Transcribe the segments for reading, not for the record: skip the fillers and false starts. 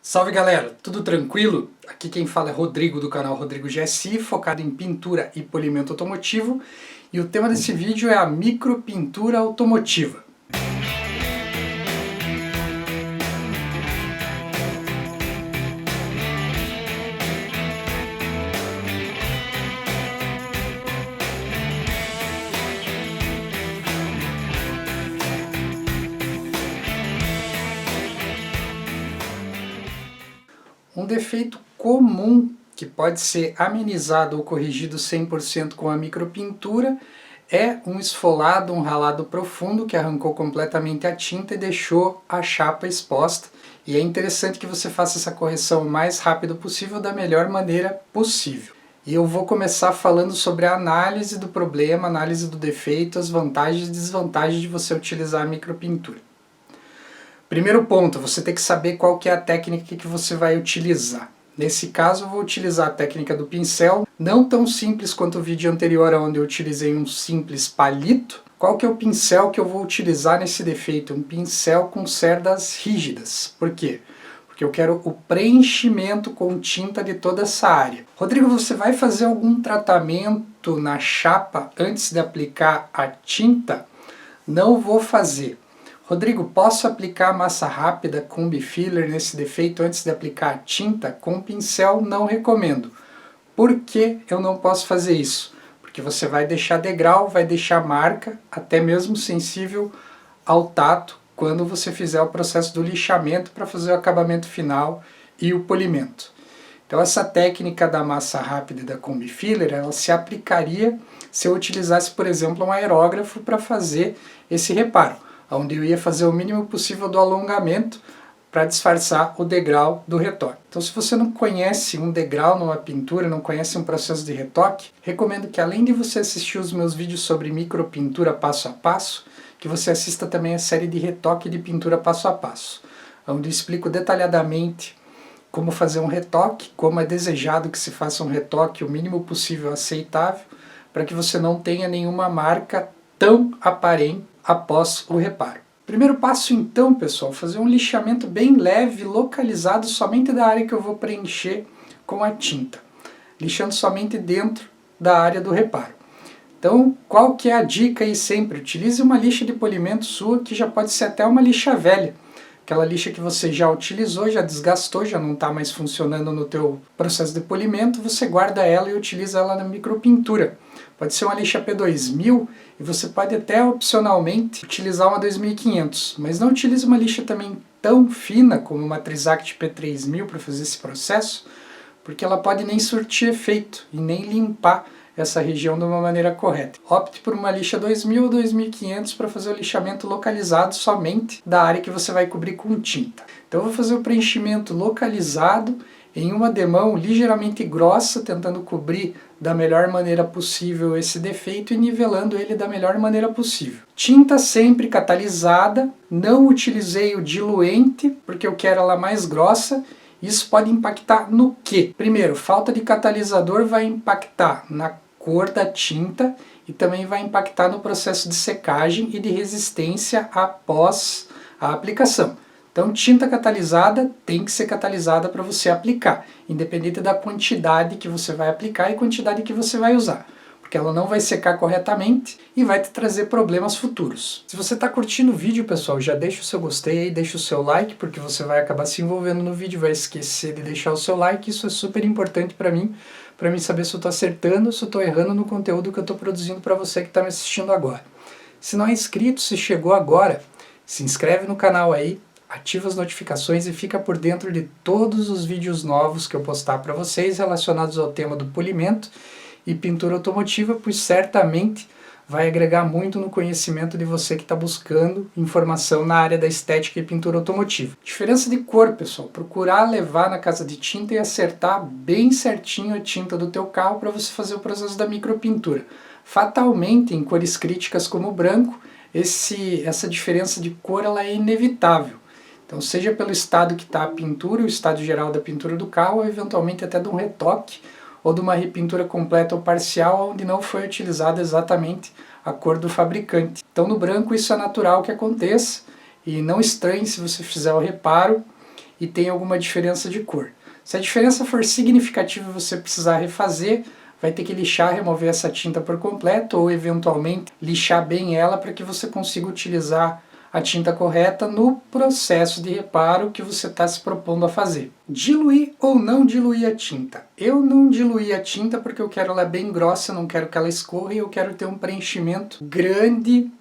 Salve galera, tudo tranquilo? Aqui quem fala é Rodrigo do canal Rodrigo GSI, focado em pintura e polimento automotivo, e o tema desse vídeo é a micropintura automotiva. Um defeito comum que pode ser amenizado ou corrigido 100% com a micropintura é um esfolado, um ralado profundo que arrancou completamente a tinta e deixou a chapa exposta. E é interessante que você faça essa correção o mais rápido possível, da melhor maneira possível. E eu vou começar falando sobre a análise do problema, análise do defeito, as vantagens e desvantagens de você utilizar a micropintura. Primeiro ponto, você tem que saber qual que é a técnica que você vai utilizar. Nesse caso eu vou utilizar a técnica do pincel, não tão simples quanto o vídeo anterior onde eu utilizei um simples palito. Qual que é o pincel que eu vou utilizar nesse defeito? Um pincel com cerdas rígidas. Por quê? Porque eu quero o preenchimento com tinta de toda essa área. Rodrigo, você vai fazer algum tratamento na chapa antes de aplicar a tinta? Não vou fazer. Rodrigo, posso aplicar massa rápida Combi Filler nesse defeito antes de aplicar a tinta? Com pincel não recomendo. Por que eu não posso fazer isso? Porque você vai deixar degrau, vai deixar marca, até mesmo sensível ao tato, quando você fizer o processo do lixamento para fazer o acabamento final e o polimento. Então essa técnica da massa rápida e da Combi Filler, ela se aplicaria se eu utilizasse, por exemplo, um aerógrafo para fazer esse reparo, onde eu ia fazer o mínimo possível do alongamento para disfarçar o degrau do retoque. Então se você não conhece um degrau numa pintura, não conhece um processo de retoque, recomendo que, além de você assistir os meus vídeos sobre micropintura passo a passo, que você assista também a série de retoque de pintura passo a passo, onde eu explico detalhadamente como fazer um retoque, como é desejado que se faça um retoque o mínimo possível aceitável, para que você não tenha nenhuma marca tão aparente após o reparo. Primeiro passo então, pessoal, fazer um lixamento bem leve, localizado somente da área que eu vou preencher com a tinta, lixando somente dentro da área do reparo. Então, qual que é a dica aí sempre? Utilize uma lixa de polimento sua, que já pode ser até uma lixa velha, aquela lixa que você já utilizou, já desgastou, já não está mais funcionando no teu processo de polimento, você guarda ela e utiliza ela na micropintura. Pode ser uma lixa P2000 e você pode até opcionalmente utilizar uma 2500, mas não utilize uma lixa também tão fina como uma Trizact P3000 para fazer esse processo, porque ela pode nem surtir efeito e nem limpar essa região de uma maneira correta. Opte por uma lixa 2000 ou 2500 para fazer o lixamento localizado somente da área que você vai cobrir com tinta. Então eu vou fazer o preenchimento localizado em uma demão ligeiramente grossa, tentando cobrir da melhor maneira possível esse defeito e nivelando ele da melhor maneira possível. Tinta sempre catalisada, não utilizei o diluente porque eu quero ela mais grossa. Isso pode impactar no quê? Primeiro, falta de catalisador vai impactar na cor da tinta e também vai impactar no processo de secagem e de resistência após a aplicação. Então, tinta catalisada tem que ser catalisada para você aplicar, independente da quantidade que você vai aplicar e quantidade que você vai usar, porque ela não vai secar corretamente e vai te trazer problemas futuros. Se você está curtindo o vídeo, pessoal, já deixa o seu gostei aí, deixa o seu like, porque você vai acabar se envolvendo no vídeo, vai esquecer de deixar o seu like. Isso é super importante para mim saber se eu estou acertando, se eu estou errando no conteúdo que eu estou produzindo para você que está me assistindo agora. Se não é inscrito, se chegou agora, se inscreve no canal aí, ativa as notificações e fica por dentro de todos os vídeos novos que eu postar para vocês relacionados ao tema do polimento e pintura automotiva, pois certamente vai agregar muito no conhecimento de você que está buscando informação na área da estética e pintura automotiva. Diferença de cor, pessoal, procurar levar na casa de tinta e acertar bem certinho a tinta do teu carro para você fazer o processo da micropintura. Fatalmente, em cores críticas como o branco, essa diferença de cor ela é inevitável. Então, seja pelo estado que está a pintura, o estado geral da pintura do carro, ou eventualmente até de um retoque, ou de uma repintura completa ou parcial, onde não foi utilizada exatamente a cor do fabricante. Então, no branco isso é natural que aconteça, e não estranhe se você fizer o reparo e tem alguma diferença de cor. Se a diferença for significativa e você precisar refazer, vai ter que lixar, remover essa tinta por completo ou eventualmente lixar bem ela para que você consiga utilizar a tinta correta no processo de reparo que você está se propondo a fazer. Diluir ou não diluir a tinta? Eu não diluí a tinta porque eu quero ela bem grossa, eu não quero que ela escorra e eu quero ter um preenchimento grande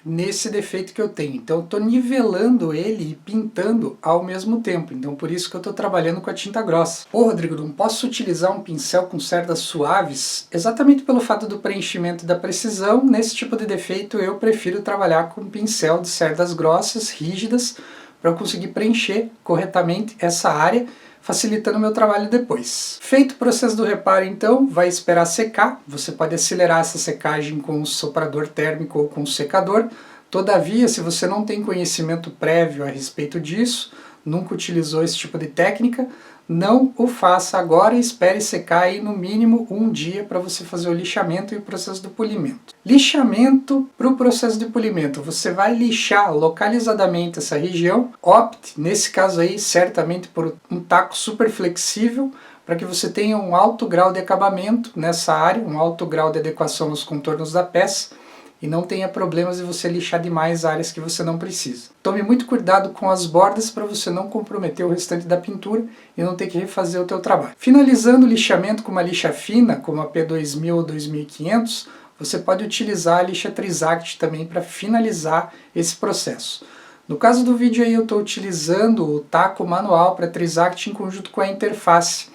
nesse defeito que eu tenho. Então eu estou nivelando ele e pintando ao mesmo tempo. Então por isso que eu estou trabalhando com a tinta grossa. Ô Rodrigo, não posso utilizar um pincel com cerdas suaves? Exatamente pelo fato do preenchimento e da precisão, nesse tipo de defeito eu prefiro trabalhar com um pincel de cerdas grossas, rígidas, para eu conseguir preencher corretamente essa área, facilitando o meu trabalho depois. Feito o processo do reparo, então, vai esperar secar. Você pode acelerar essa secagem com um soprador térmico ou com um secador. Todavia, se você não tem conhecimento prévio a respeito disso, nunca utilizou esse tipo de técnica, não o faça agora e espere secar aí no mínimo um dia para você fazer o lixamento e o processo do polimento. Lixamento para o processo de polimento. Você vai lixar localizadamente essa região. Opte, nesse caso aí, certamente por um taco super flexível, para que você tenha um alto grau de acabamento nessa área, um alto grau de adequação nos contornos da peça, e não tenha problemas de você lixar demais áreas que você não precisa. Tome muito cuidado com as bordas para você não comprometer o restante da pintura e não ter que refazer o teu trabalho. Finalizando o lixamento com uma lixa fina, como a P2000 ou 2500, você pode utilizar a lixa Trizact também para finalizar esse processo. No caso do vídeo aí eu estou utilizando o taco manual para Trizact em conjunto com a interface.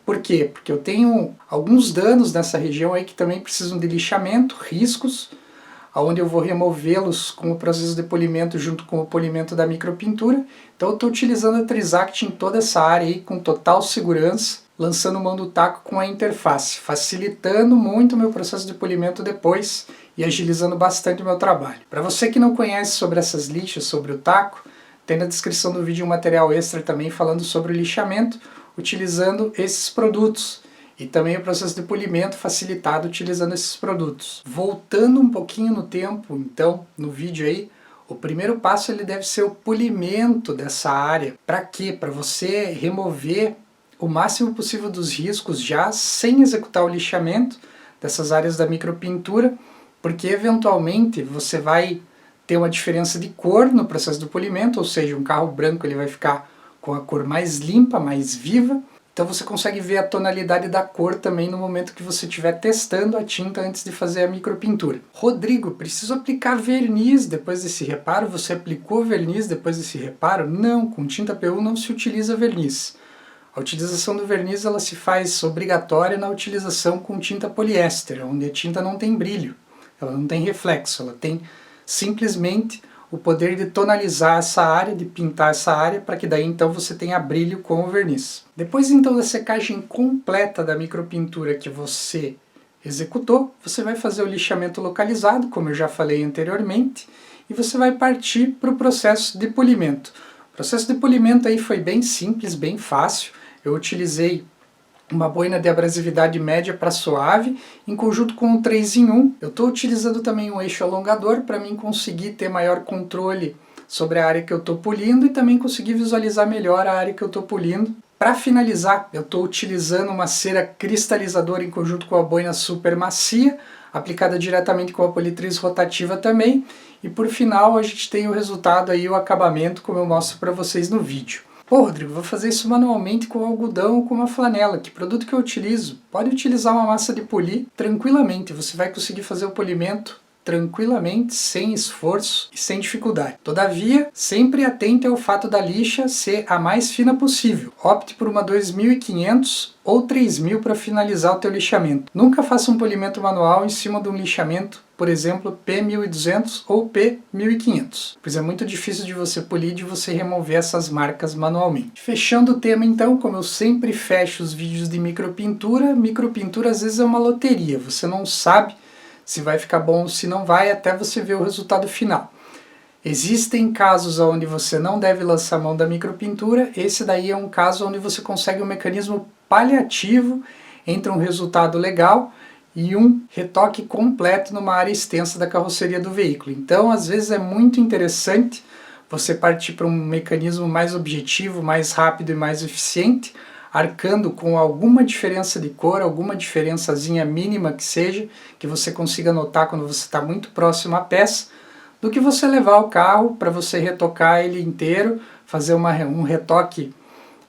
Por quê? Porque eu tenho alguns danos nessa região aí que também precisam de lixamento, riscos, onde eu vou removê-los com o processo de polimento junto com o polimento da micropintura. Então eu estou utilizando a Trizact em toda essa área aí com total segurança, lançando mão do taco com a interface, facilitando muito o meu processo de polimento depois e agilizando bastante o meu trabalho. Para você que não conhece sobre essas lixas, sobre o taco, tem na descrição do vídeo um material extra também falando sobre o lixamento, utilizando esses produtos. E também o processo de polimento facilitado utilizando esses produtos. Voltando um pouquinho no tempo, então, no vídeo aí, o primeiro passo ele deve ser o polimento dessa área. Para quê? Para você remover o máximo possível dos riscos já sem executar o lixamento dessas áreas da micropintura, porque eventualmente você vai ter uma diferença de cor no processo do polimento, ou seja, um carro branco ele vai ficar com a cor mais limpa, mais viva. Então você consegue ver a tonalidade da cor também no momento que você estiver testando a tinta antes de fazer a micropintura. Rodrigo, preciso aplicar verniz depois desse reparo? Você aplicou verniz depois desse reparo? Não, com tinta PU não se utiliza verniz. A utilização do verniz ela se faz obrigatória na utilização com tinta poliéster, onde a tinta não tem brilho, ela não tem reflexo, ela tem simplesmente o poder de tonalizar essa área, de pintar essa área, para que daí então você tenha brilho com o verniz. Depois então da secagem completa da micropintura que você executou, você vai fazer o lixamento localizado, como eu já falei anteriormente, e você vai partir para o processo de polimento. O processo de polimento aí foi bem simples, bem fácil. Eu utilizei uma boina de abrasividade média para suave, em conjunto com um 3 em 1. Eu estou utilizando também um eixo alongador para mim conseguir ter maior controle sobre a área que eu estou polindo e também conseguir visualizar melhor a área que eu estou polindo. Para finalizar, eu estou utilizando uma cera cristalizadora em conjunto com a boina super macia, aplicada diretamente com a politriz rotativa também. E por final a gente tem o resultado aí, o acabamento, como eu mostro para vocês no vídeo. Pô, Rodrigo, vou fazer isso manualmente com algodão ou com uma flanela. Que produto que eu utilizo? Pode utilizar uma massa de polir tranquilamente. Você vai conseguir fazer o polimento tranquilamente, sem esforço e sem dificuldade. Todavia, sempre atente ao fato da lixa ser a mais fina possível. Opte por uma 2500 ou 3000 para finalizar o teu lixamento. Nunca faça um polimento manual em cima de um lixamento, por exemplo, P1200 ou P1500, pois é muito difícil de você polir e de você remover essas marcas manualmente. Fechando o tema então, como eu sempre fecho os vídeos de micropintura às vezes é uma loteria, você não sabe se vai ficar bom ou se não vai, até você ver o resultado final. Existem casos onde você não deve lançar mão da micropintura, esse daí é um caso onde você consegue um mecanismo paliativo entre um resultado legal e um retoque completo numa área extensa da carroceria do veículo. Então, às vezes é muito interessante você partir para um mecanismo mais objetivo, mais rápido e mais eficiente, arcando com alguma diferença de cor, alguma diferençazinha mínima que seja, que você consiga notar quando você está muito próximo à peça, do que você levar o carro para você retocar ele inteiro, fazer um retoque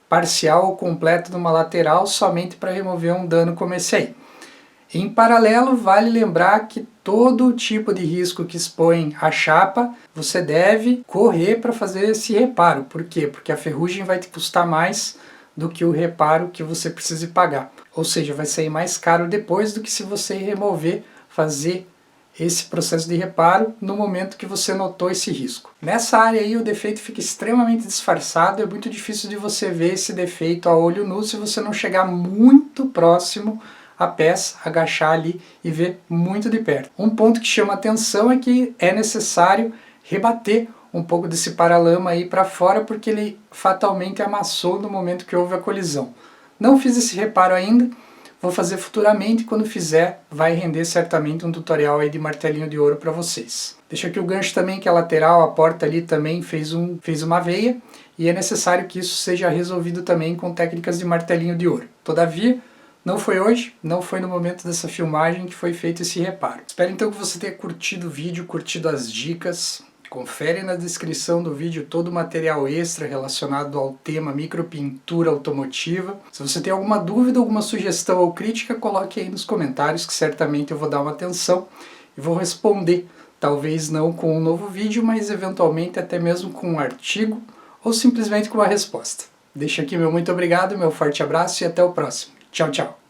parcial ou completo de uma lateral somente para remover um dano como esse aí. Em paralelo, vale lembrar que todo tipo de risco que expõe a chapa, você deve correr para fazer esse reparo. Por quê? Porque a ferrugem vai te custar mais do que o reparo que você precisa pagar. Ou seja, vai sair mais caro depois do que se você remover, fazer esse processo de reparo no momento que você notou esse risco. Nessa área aí o defeito fica extremamente disfarçado, é muito difícil de você ver esse defeito a olho nu se você não chegar muito próximo à peça, agachar ali e ver muito de perto. Um ponto que chama atenção é que é necessário rebater um pouco desse paralama aí para fora porque ele fatalmente amassou no momento que houve a colisão. Não fiz esse reparo ainda, vou fazer futuramente, quando fizer vai render certamente um tutorial aí de martelinho de ouro para vocês. Deixa aqui o gancho também que a lateral, a porta ali também fez uma veia e é necessário que isso seja resolvido também com técnicas de martelinho de ouro. Todavia, não foi hoje, não foi no momento dessa filmagem que foi feito esse reparo. Espero então que você tenha curtido o vídeo, curtido as dicas. Confere na descrição do vídeo todo o material extra relacionado ao tema micropintura automotiva. Se você tem alguma dúvida, alguma sugestão ou crítica, coloque aí nos comentários que certamente eu vou dar uma atenção e vou responder. Talvez não com um novo vídeo, mas eventualmente até mesmo com um artigo ou simplesmente com uma resposta. Deixo aqui meu muito obrigado, meu forte abraço e até o próximo. Tchau, tchau!